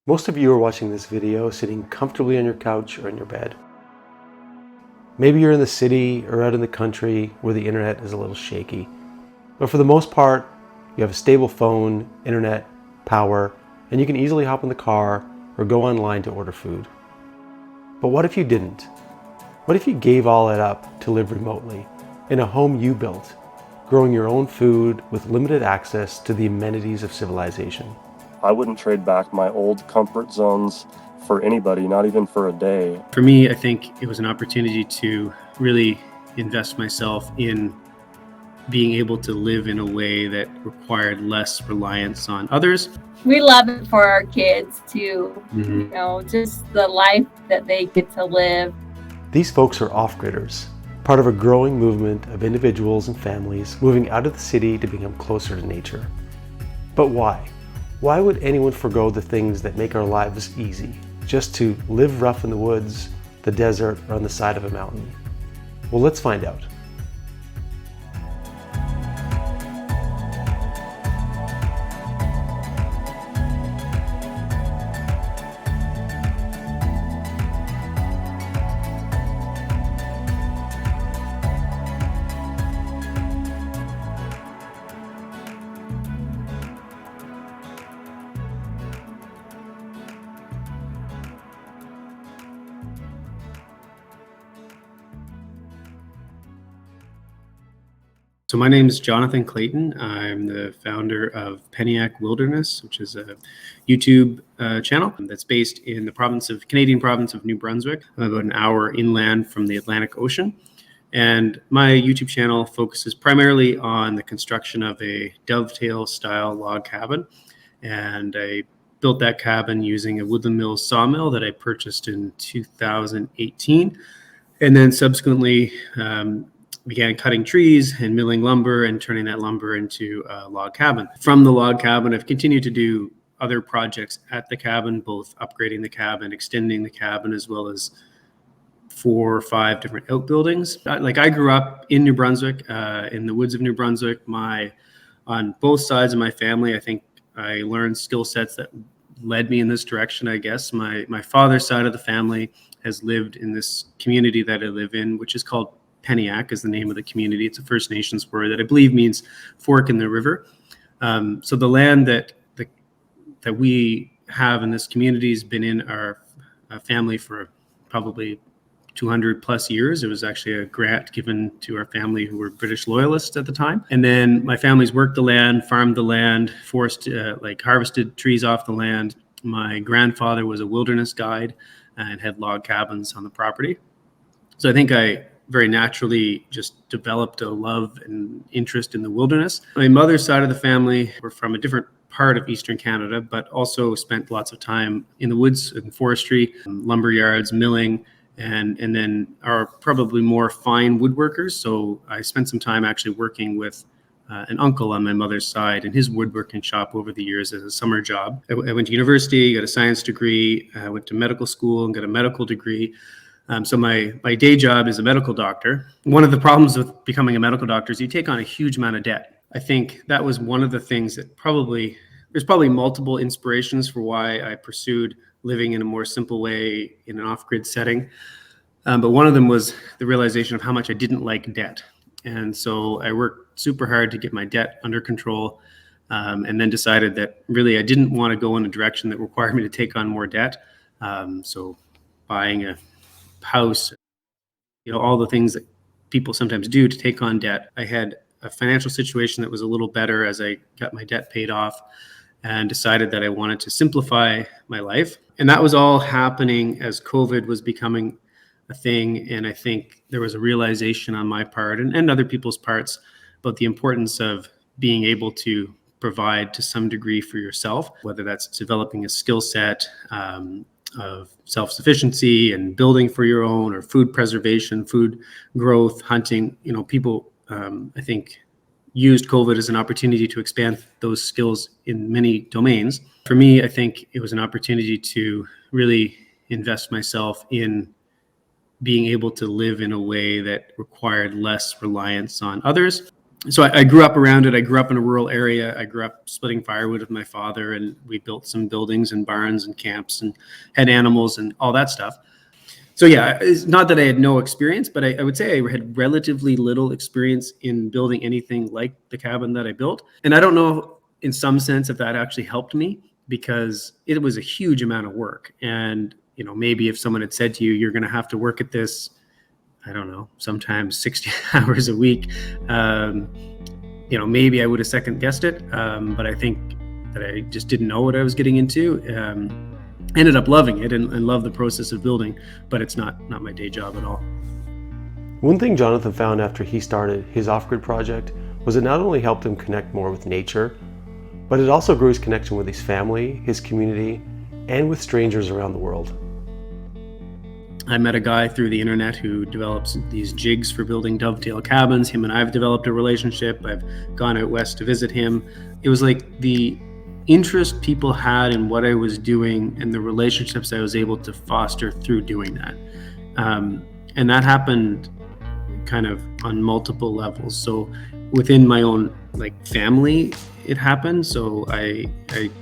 Most of you are watching this video sitting comfortably on your couch or in your bed. Maybe you're in the city or out in the country where the internet is a little shaky. But for the most part, you have a stable phone, internet, power, and you can easily hop in the car or go online to order food. But what if you didn't? What if you gave all that up to live remotely, in a home you built, growing your own food with limited access to the amenities of civilization? I wouldn't trade back my old comfort zones for anybody, not even for a day. For me, I think it was an opportunity to really invest myself in being able to live in a way that required less reliance on others. We love it for our kids too, just the life that they get to live. These folks are off-gridders, part of a growing movement of individuals and families moving out of the city to become closer to nature. But why? Why would anyone forgo the things that make our lives easy, just to live rough in the woods, the desert, or on the side of a mountain? Well, let's find out. So my name is Jonathan Clayton. I'm the founder of Penniac Wilderness, which is a YouTube channel that's based in the Canadian province of New Brunswick, about an hour inland from the Atlantic Ocean. And my YouTube channel focuses primarily on the construction of a dovetail-style log cabin. And I built that cabin using a Woodland Mills sawmill that I purchased in 2018. And then subsequently, began cutting trees and milling lumber and turning that lumber into a log cabin. From the log cabin, I've continued to do other projects at the cabin, both upgrading the cabin, extending the cabin, as well as 4 or 5 different outbuildings. I grew up in New Brunswick, in the woods of New Brunswick. On both sides of my family, I think I learned skill sets that led me in this direction, I guess. My father's side of the family has lived in this community that I live in, which is called Penniac is the name of the community. It's a First Nations word that I believe means fork in the river. So the land that we have in this community has been in our family for probably 200 plus years. It was actually a grant given to our family who were British loyalists at the time. And then my family's worked the land, farmed the land, harvested trees off the land. My grandfather was a wilderness guide and had log cabins on the property. So I think I very naturally just developed a love and interest in the wilderness. My mother's side of the family were from a different part of Eastern Canada, but also spent lots of time in the woods and forestry, lumber yards, milling, and then are probably more fine woodworkers. So I spent some time actually working with an uncle on my mother's side in his woodworking shop over the years as a summer job. I went to university, got a science degree, I went to medical school and got a medical degree. So my day job is a medical doctor. One of the problems with becoming a medical doctor is you take on a huge amount of debt. I think that was one of the things that there's probably multiple inspirations for why I pursued living in a more simple way in an off-grid setting. But one of them was the realization of how much I didn't like debt. And so I worked super hard to get my debt under control, and then decided that really I didn't want to go in a direction that required me to take on more debt. So buying a house, all the things that people sometimes do to take on debt. I had a financial situation that was a little better as I got my debt paid off and decided that I wanted to simplify my life. And that was all happening as COVID was becoming a thing. And I think there was a realization on my part and other people's parts about the importance of being able to provide to some degree for yourself, whether that's developing a skill set, of self-sufficiency and building for your own, or food preservation, food growth, hunting. People, I think, used COVID as an opportunity to expand those skills in many domains. For me, I think it was an opportunity to really invest myself in being able to live in a way that required less reliance on others. so I grew up around it. I grew up in a rural area. I grew up splitting firewood with my father, and we built some buildings and barns and camps and had animals and all that stuff. So yeah, it's not that I had no experience, but I would say I had relatively little experience in building anything like the cabin that I built. And I don't know in some sense if that actually helped me, because it was a huge amount of work. And, you know, maybe if someone had said to you, you're going to have to work at this, I don't know, sometimes 60 hours a week, you know, maybe I would have second guessed it. But I think that I just didn't know what I was getting into. Ended up loving it and love the process of building, but it's not my day job at all. One thing Jonathan found after he started his off-grid project was it not only helped him connect more with nature, but it also grew his connection with his family, his community, and with strangers around the world. I met a guy through the internet who develops these jigs for building dovetail cabins. Him and I have developed a relationship. I've gone out west to visit him. It was like the interest people had in what I was doing and the relationships I was able to foster through doing that. And that happened kind of on multiple levels. So within my own family, it happened. So I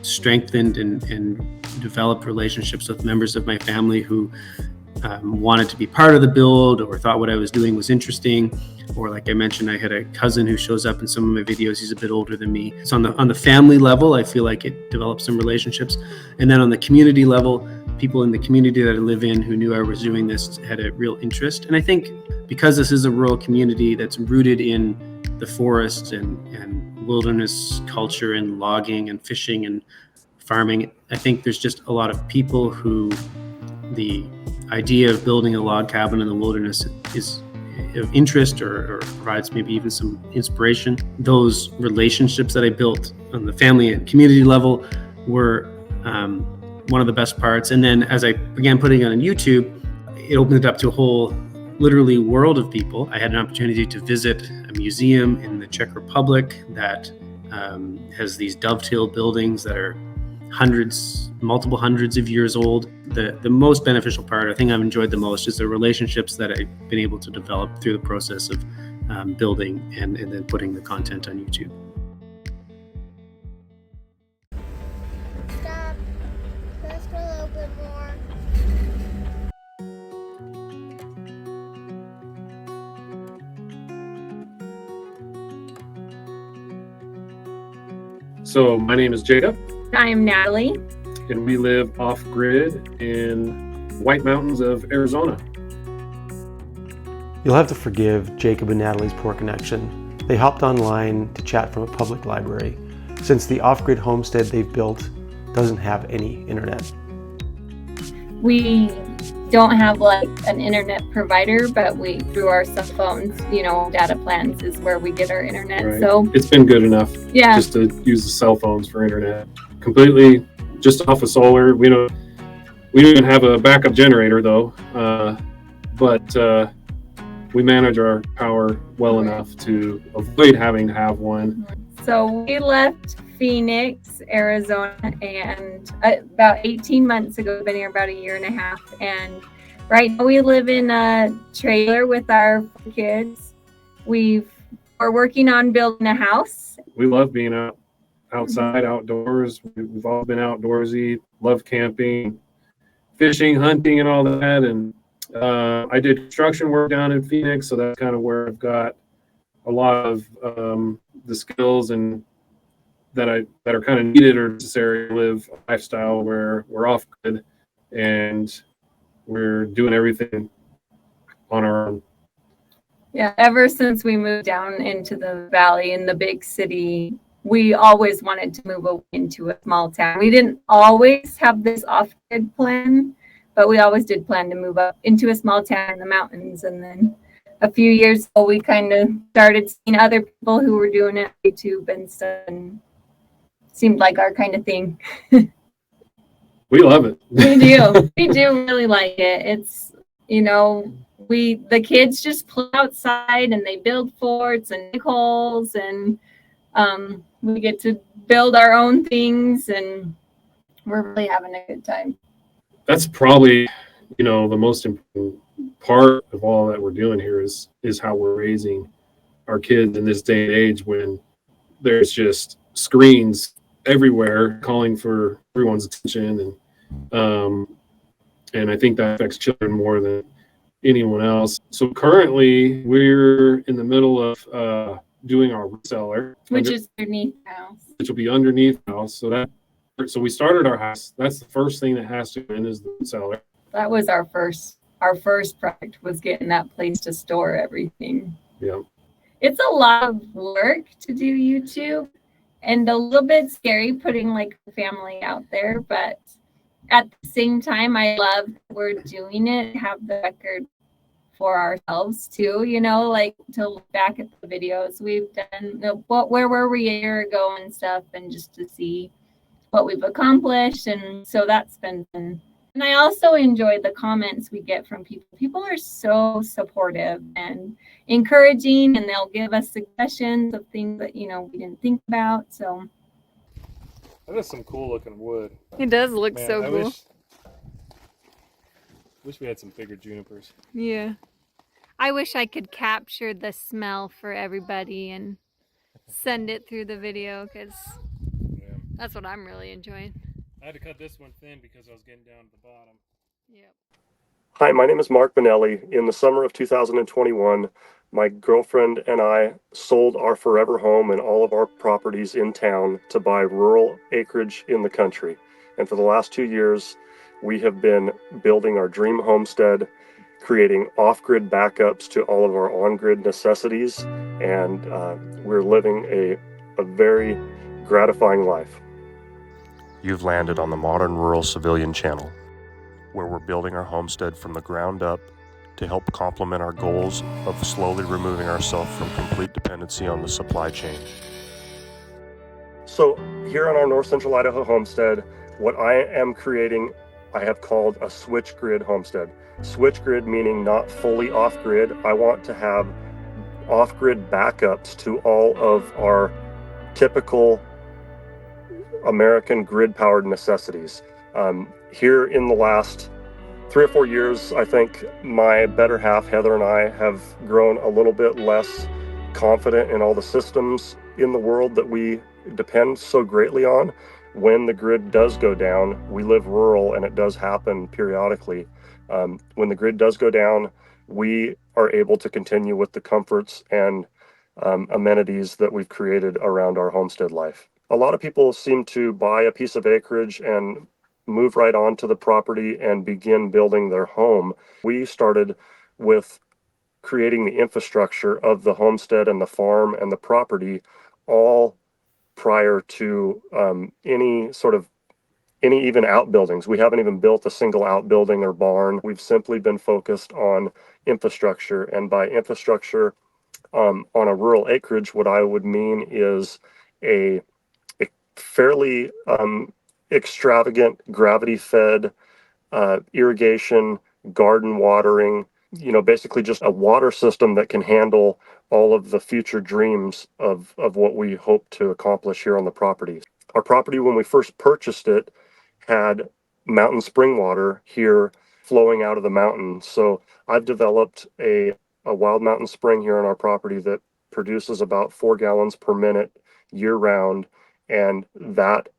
strengthened and developed relationships with members of my family who wanted to be part of the build or thought what I was doing was interesting. Or like I mentioned, I had a cousin who shows up in some of my videos. He's a bit older than me. So on the family level, I feel like it developed some relationships. And then on the community level, people in the community that I live in who knew I was doing this had a real interest. And I think because this is a rural community that's rooted in the forest and wilderness culture and logging and fishing and farming, I think there's just a lot of people who the idea of building a log cabin in the wilderness is of interest or provides maybe even some inspiration. Those relationships that I built on the family and community level were one of the best parts. And then as I began putting it on YouTube, it opened it up to a whole literally world of people. I had an opportunity to visit a museum in the Czech Republic that has these dovetail buildings that are multiple hundreds of years old. The most beneficial part, I think I've enjoyed the most, is the relationships that I've been able to develop through the process of building and then putting the content on YouTube. Stop. Just a little bit more. So my name is Jacob, I'm Natalie. and we live off-grid in White Mountains of Arizona. You'll have to forgive Jacob and Natalie's poor connection. They hopped online to chat from a public library, since the off-grid homestead they've built doesn't have any internet. We don't have an internet provider, but we, through our cell phones, data plans is where we get our internet. Right. So It's been good enough yeah, just to use the cell phones for internet. Completely just off of solar. We don't even have a backup generator though, but we manage our power well enough to avoid having to have one. so we left Phoenix, Arizona, and about 18 months ago, been here about a year and a half. And right now we live in a trailer with our kids. We're working on building a house. We love being outside, outdoors. We've all been outdoorsy, love camping, fishing, hunting, and all that. And I did construction work down in Phoenix, so that's kind of where I've got a lot of the skills and that are kind of needed or necessary to live a lifestyle where we're off grid and we're doing everything on our own. Yeah, ever since we moved down into the valley in the big city, we always wanted to move into a small town. We didn't always have this off-grid plan, but we always did plan to move up into a small town in the mountains. And then a few years ago, we kind of started seeing other people who were doing it on YouTube and stuff, and seemed like our kind of thing. We love it. We do. We do really like it. It's, the kids just play outside and they build forts and dig holes, and we get to build our own things, and we're really having a good time. That's probably, the most important part of all that we're doing here is how we're raising our kids in this day and age when there's just screens everywhere calling for everyone's attention. And I think that affects children more than anyone else. So currently we're in the middle of doing our cellar, Which is underneath the house. which will be underneath the house. So we started our house. That's the first thing that has to go in is the cellar. That was our first project, was getting that place to store everything. Yeah. It's a lot of work to do YouTube and a little bit scary putting like a family out there, but at the same time, I love that we're doing it, have the record for ourselves too, you know, like to look back at the videos we've done, where were we a year ago and stuff, and just to see what we've accomplished. And so that's been fun. And I also enjoy the comments we get from people. People are so supportive and encouraging, and they'll give us suggestions of things that, you know, we didn't think about. So That is some cool looking wood. it does look Man, so I cool. wish we had some bigger junipers. Yeah. I wish I could capture the smell for everybody and send it through the video, because Yeah. that's what I'm really enjoying. I had to cut this one thin because I was getting down to the bottom. Yep. Hi, my name is Mark Benelli. In the summer of 2021, my girlfriend and I sold our forever home and all of our properties in town to buy rural acreage in the country. And for the last 2 years, we have been building our dream homestead, creating off-grid backups to all of our on-grid necessities, and we're living a very gratifying life. You've landed on the Modern Rural Civilian Channel, where we're building our homestead from the ground up to help complement our goals of slowly removing ourselves from complete dependency on the supply chain. So here on our North Central Idaho homestead, what I am creating, I have called a switch grid homestead. Switch grid meaning not fully off grid. I want to have off grid backups to all of our typical American grid powered necessities. Here in the last 3 or 4 years, I think my better half, Heather, and I have grown a little bit less confident in all the systems in the world that we depend so greatly on. When the grid does go down, we live rural and it does happen periodically. When the grid does go down, we are able to continue with the comforts and amenities that we've created around our homestead life. A lot of people seem to buy a piece of acreage and move right onto the property and begin building their home. We started with creating the infrastructure of the homestead and the farm and the property all prior to any even outbuildings. We haven't even built a single outbuilding or barn. We've simply been focused on infrastructure, and by infrastructure on a rural acreage, what I would mean is a fairly extravagant gravity-fed irrigation, garden watering, basically just a water system that can handle all of the future dreams of what we hope to accomplish here on the property. Our property, when we first purchased it, had mountain spring water here flowing out of the mountain. So I've developed a wild mountain spring here on our property that produces about 4 gallons per minute year round. And that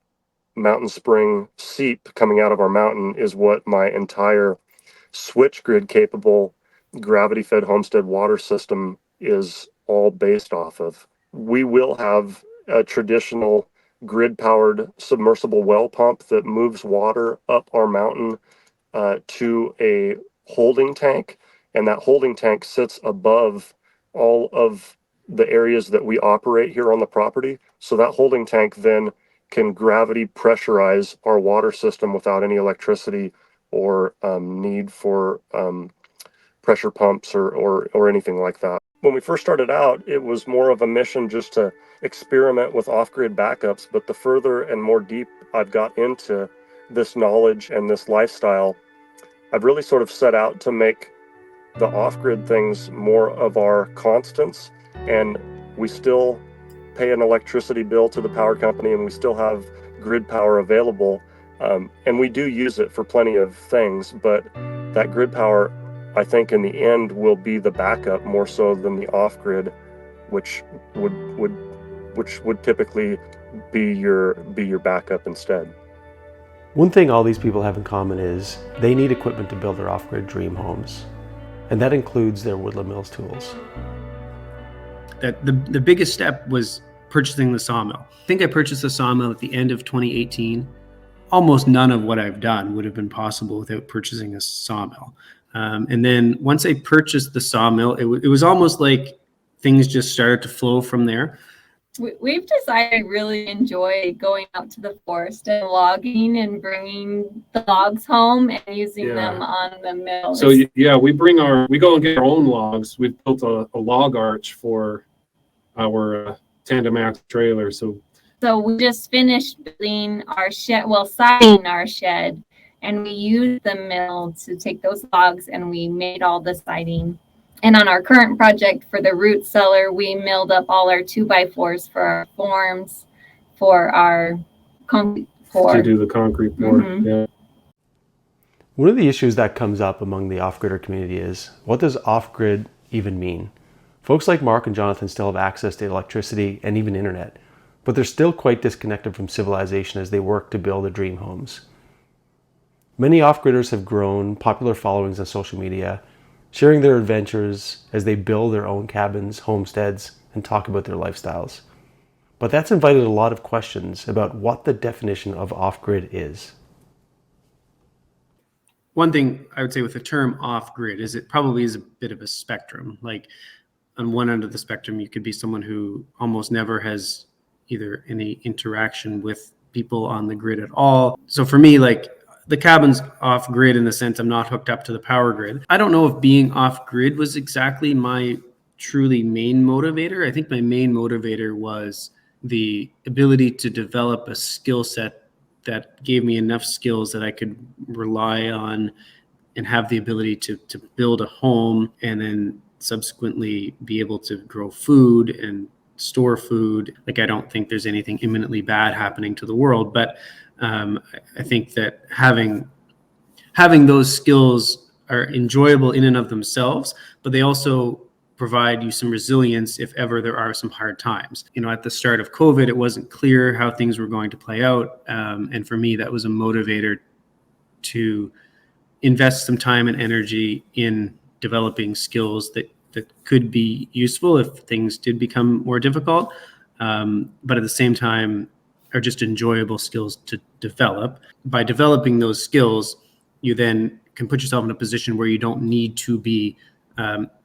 mountain spring seep coming out of our mountain is what my entire switch grid capable gravity fed homestead water system is all based off of. We will have a traditional grid powered submersible well pump that moves water up our mountain to a holding tank, and that holding tank sits above all of the areas that we operate here on the property. So that holding tank then can gravity pressurize our water system without any electricity or need for pressure pumps or anything like that. When we first started out, it was more of a mission just to experiment with off-grid backups, but the further and more deep I've got into this knowledge and this lifestyle, I've really sort of set out to make the off-grid things more of our constants, and we still pay an electricity bill to the power company and we still have grid power available, and we do use it for plenty of things, but that grid power, I think in the end, will be the backup more so than the off-grid which would would which would typically be your backup instead. One thing all these people have in common is they need equipment to build their off-grid dream homes, and that includes their Woodland Mills tools. That the biggest step was purchasing the sawmill. I think I purchased the sawmill at the end of 2018. Almost none of what I've done would have been possible without purchasing a sawmill. And then once I purchased the sawmill, it was almost like things just started to flow from there. We've decided to really enjoy going out to the forest and logging and bringing the logs home and using them on the mill. So yeah, we go and get our own logs. We've built a log arch for our tandem axle trailer. So we just finished building our shed, siding our shed, and we used the mill to take those logs and we made all the siding. And on our current project for the root cellar, we milled up all our 2x4s for our forms, for our concrete pour. To do the concrete pour, Mm-hmm. yeah. One of the issues that comes up among the off-gridder community is, what does off-grid even mean? Folks like Mark and Jonathan still have access to electricity and even internet, but they're still quite disconnected from civilization as they work to build their dream homes. Many off-gridders have grown popular followings on social media, sharing their adventures as they build their own cabins, homesteads, and talk about their lifestyles. But that's invited a lot of questions about what the definition of off-grid is. One thing I would say with the term off-grid is it probably is a bit of a spectrum. Like on one end of the spectrum, you could be someone who almost never has either any interaction with people on the grid at all. So for me, like, the cabin's off grid in the sense I'm not hooked up to the power grid. I don't know if being off grid was exactly my truly main motivator. I think my main motivator was the ability to develop a skill set that gave me enough skills that I could rely on and have the ability to build a home and then subsequently be able to grow food and store food. Like, I don't think there's anything imminently bad happening to the world, but I think that having those skills are enjoyable in and of themselves, but they also provide you some resilience if ever there are some hard times. You know, at the start of COVID, it wasn't clear how things were going to play out. And for me, that was a motivator to invest some time and energy in developing skills that could be useful if things did become more difficult. But at the same time, are just enjoyable skills to develop. By developing those skills, you then can put yourself in a position where you don't need to be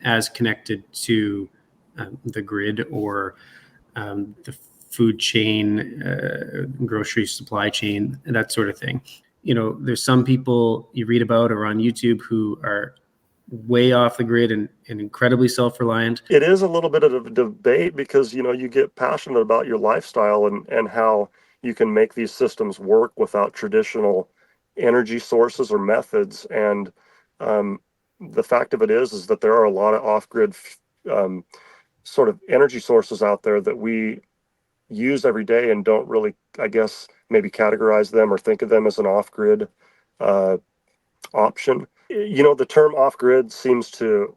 as connected to the grid or the food chain, grocery supply chain, that sort of thing. You know, there's some people you read about or on YouTube who are way off the grid and incredibly self-reliant. It is a little bit of a debate because, you know, you get passionate about your lifestyle and how you can make these systems work without traditional energy sources or methods. And the fact of it is that there are a lot of off-grid sort of energy sources out there that we use every day and don't really, I guess, maybe categorize them or think of them as an off-grid option. You know, the term off-grid seems to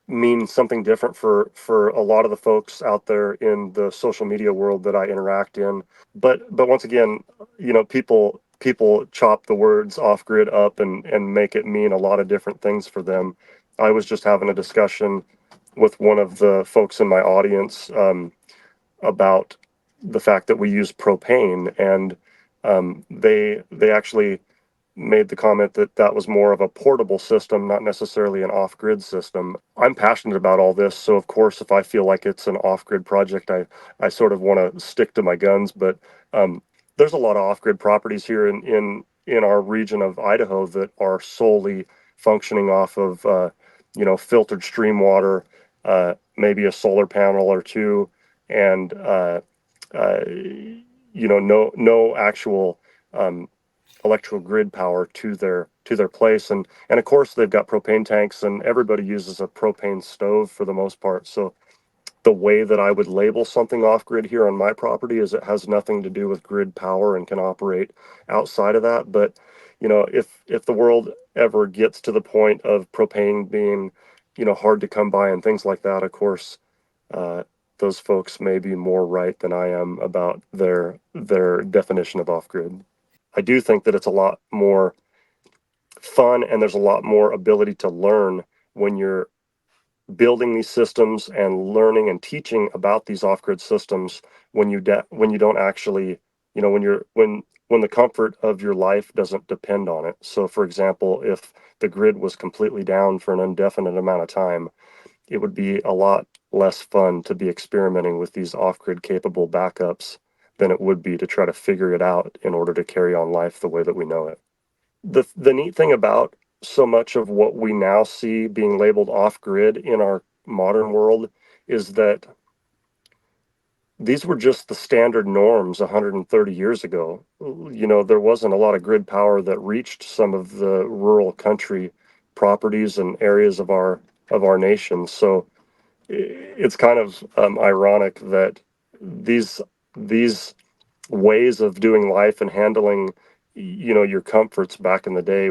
mean something different for a lot of the folks out there in the social media world that I interact in. But once again, you know, people chop the words off-grid up and make it mean a lot of different things for them. I was just having a discussion with one of the folks in my audience about the fact that we use propane, and they actually made the comment that that was more of a portable system, not necessarily an off-grid system. I'm passionate about all this, so of course, if I feel like it's an off-grid project, I sort of want to stick to my guns. But there's a lot of off-grid properties here in our region of Idaho that are solely functioning off of you know, filtered stream water, maybe a solar panel or two, and you know, no actual electrical grid power to their place. And of course they've got propane tanks, and everybody uses a propane stove for the most part. So the way that I would label something off grid here on my property is it has nothing to do with grid power and can operate outside of that. But you know, if the world ever gets to the point of propane being, you know, hard to come by and things like that, of course those folks may be more right than I am about their definition of off-grid. I do think that it's a lot more fun and there's a lot more ability to learn when you're building these systems and learning and teaching about these off-grid systems when you don't actually, when the comfort of your life doesn't depend on it. So for example, if the grid was completely down for an indefinite amount of time, it would be a lot less fun to be experimenting with these off-grid capable backups than it would be to try to figure it out in order to carry on life the way that we know it. The neat thing about so much of what we now see being labeled off-grid in our modern world is that these were just the standard norms 130 years ago. There wasn't a lot of grid power that reached some of the rural country properties and areas of our nation. So it's kind of ironic that these ways of doing life and handling your comforts back in the day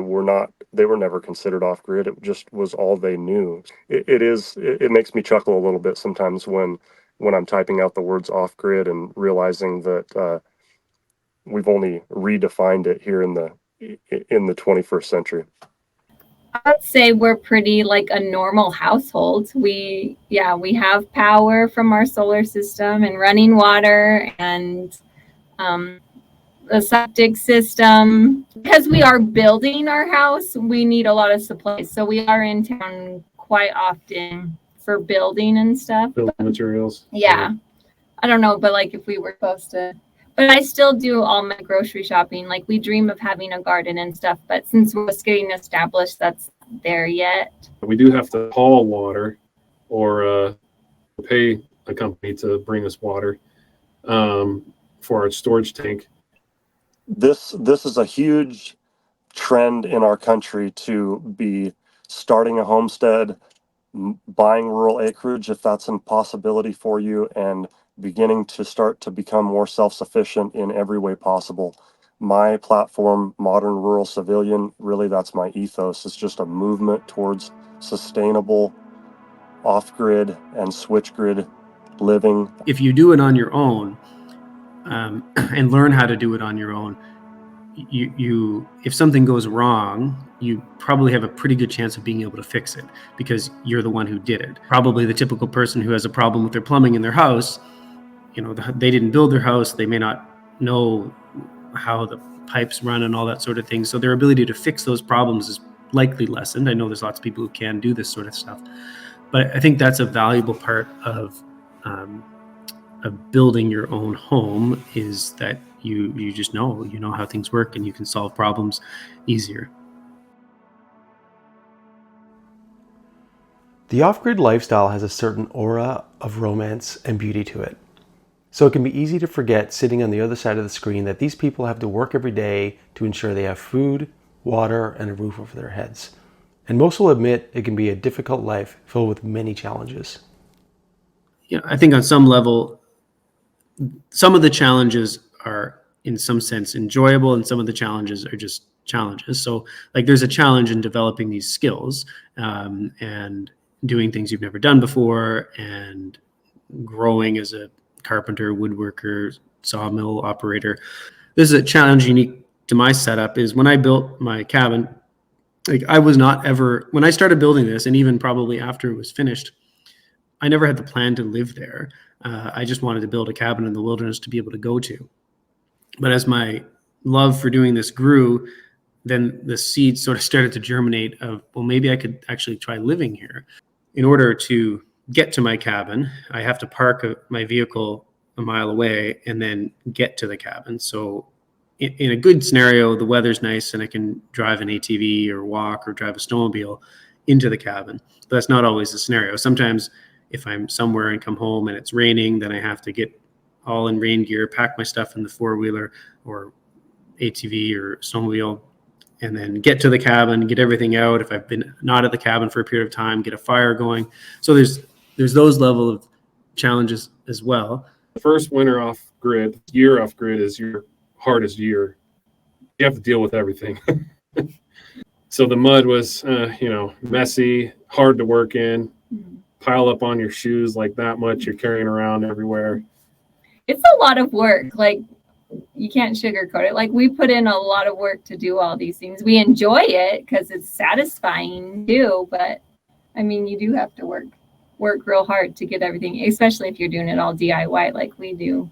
they were never considered off grid. It just was all they knew. It makes me chuckle a little bit sometimes when I'm typing out the words off grid and realizing that we've only redefined it here in the 21st century. I'd say we're pretty like a normal household. We have power from our solar system and running water and a septic system. Because we are building our house, we need a lot of supplies. So we are in town quite often for building and stuff. Building materials. Yeah. I don't know, but like if we were supposed to. But I still do all my grocery shopping. Like we dream of having a garden and stuff, but since we're just getting established, that's not there yet. We do have to haul water or pay a company to bring us water for our storage tank. This is a huge trend in our country to be starting a homestead, buying rural acreage if that's a possibility for you, and beginning to start to become more self-sufficient in every way possible. My platform, Modern Rural Civilian, really that's my ethos. It's just a movement towards sustainable off-grid and switch-grid living. If you do it on your own and learn how to do it on your own, you if something goes wrong, you probably have a pretty good chance of being able to fix it because you're the one who did it. Probably the typical person who has a problem with their plumbing in their house, they didn't build their house, they may not know how the pipes run and all that sort of thing, so their ability to fix those problems is likely lessened. I know there's lots of people who can do this sort of stuff, but I think that's a valuable part of building your own home, is that you just know how things work and you can solve problems easier. The off-grid lifestyle has a certain aura of romance and beauty to it. So it can be easy to forget sitting on the other side of the screen that these people have to work every day to ensure they have food, water, and a roof over their heads. And most will admit it can be a difficult life filled with many challenges. I think on some level, some of the challenges are in some sense enjoyable and some of the challenges are just challenges. So like there's a challenge in developing these skills and doing things you've never done before and growing as a carpenter, woodworker, sawmill operator. This is a challenge unique to my setup. Is when I built my cabin, like I was not ever, when I started building this, and even probably after it was finished, I never had the plan to live there. I just wanted to build a cabin in the wilderness to be able to go to. But as my love for doing this grew, then the seeds sort of started to germinate of, well, maybe I could actually try living here. In order to get to my cabin, I have to park my vehicle a mile away and then get to the cabin. So in a good scenario, the weather's nice and I can drive an ATV or walk or drive a snowmobile into the cabin. But that's not always the scenario. Sometimes if I'm somewhere and come home and it's raining, then I have to get all in rain gear, pack my stuff in the four-wheeler or ATV or snowmobile, and then get to the cabin, get everything out. If I've been not at the cabin for a period of time, get a fire going. So there's those level of challenges as well. The first winter off grid, year off grid, is your hardest year. You have to deal with everything. So the mud was, messy, hard to work in. pile up on your shoes like that much you're carrying around everywhere. It's a lot of work. Like, you can't sugarcoat it. Like, we put in a lot of work to do all these things. We enjoy it because it's satisfying too, but I mean, you do have to work real hard to get everything, especially if you're doing it all DIY like we do.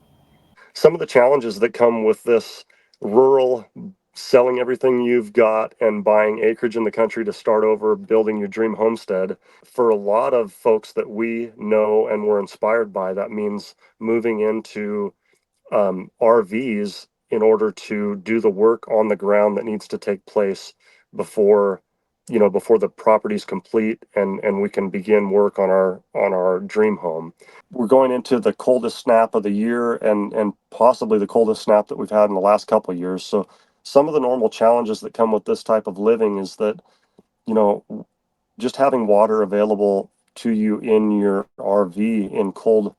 Some of the challenges that come with this rural selling everything you've got and buying acreage in the country to start over building your dream homestead, for a lot of folks that we know and were inspired by, that means moving into RVs in order to do the work on the ground that needs to take place before the property's complete and we can begin work on our dream home. We're going into the coldest snap of the year and possibly the coldest snap that we've had in the last couple of years. So some of the normal challenges that come with this type of living is that, just having water available to you in your RV in cold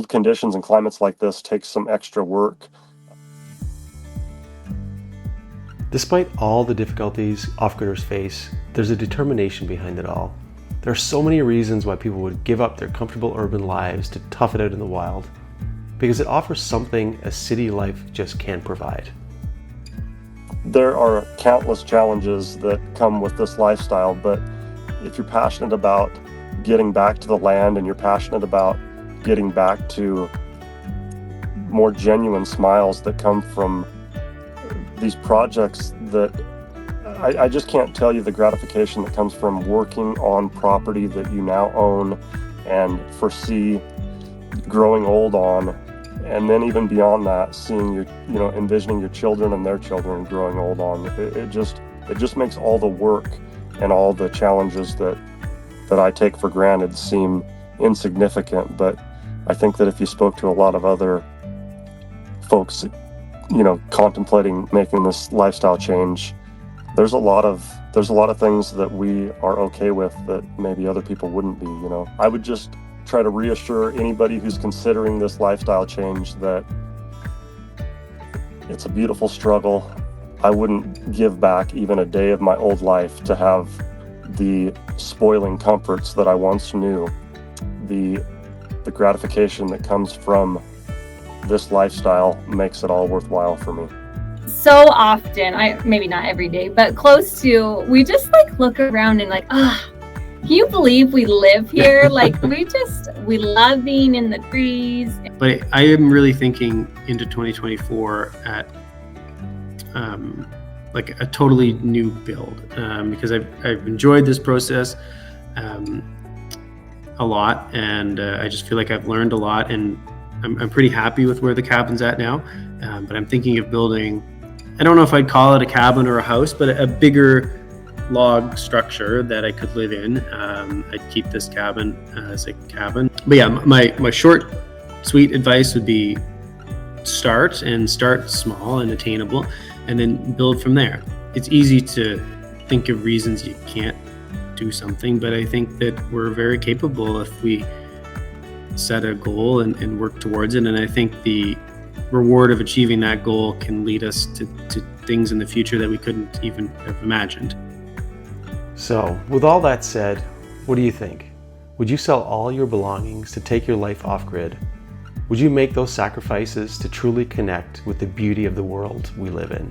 conditions and climates like this takes some extra work. Despite all the difficulties off-gridders face, there's a determination behind it all. There are so many reasons why people would give up their comfortable urban lives to tough it out in the wild, because it offers something a city life just can't provide. There are countless challenges that come with this lifestyle, but if you're passionate about getting back to the land and you're passionate about getting back to more genuine smiles that come from these projects, that I just can't tell you the gratification that comes from working on property that you now own and foresee growing old on, and then even beyond that, seeing envisioning your children and their children growing old on. It just makes all the work and all the challenges that I take for granted seem insignificant. But I think that if you spoke to a lot of other folks, contemplating making this lifestyle change, there's a lot of things that we are okay with that maybe other people wouldn't be. I would just try to reassure anybody who's considering this lifestyle change that it's a beautiful struggle. I wouldn't give back even a day of my old life to have the spoiling comforts that I once knew, the gratification that comes from this lifestyle makes it all worthwhile for me. So often, maybe not every day, but close to, we just look around and can you believe we live here? We love being in the trees. But I am really thinking into 2024 at a totally new build, because I've enjoyed this process a lot, and I just feel like I've learned a lot, and I'm pretty happy with where the cabin's at now. But I'm thinking of building, I don't know if I'd call it a cabin or a house, but a bigger log structure that I could live in. I'd keep this cabin as a cabin. But yeah, my short, sweet advice would be start small and attainable, and then build from there. It's easy to think of reasons you can't do something, but I think that we're very capable if we set a goal and work towards it. And I think the reward of achieving that goal can lead us to things in the future that we couldn't even have imagined. So, with all that said, what do you think? Would you sell all your belongings to take your life off-grid? Would you make those sacrifices to truly connect with the beauty of the world we live in?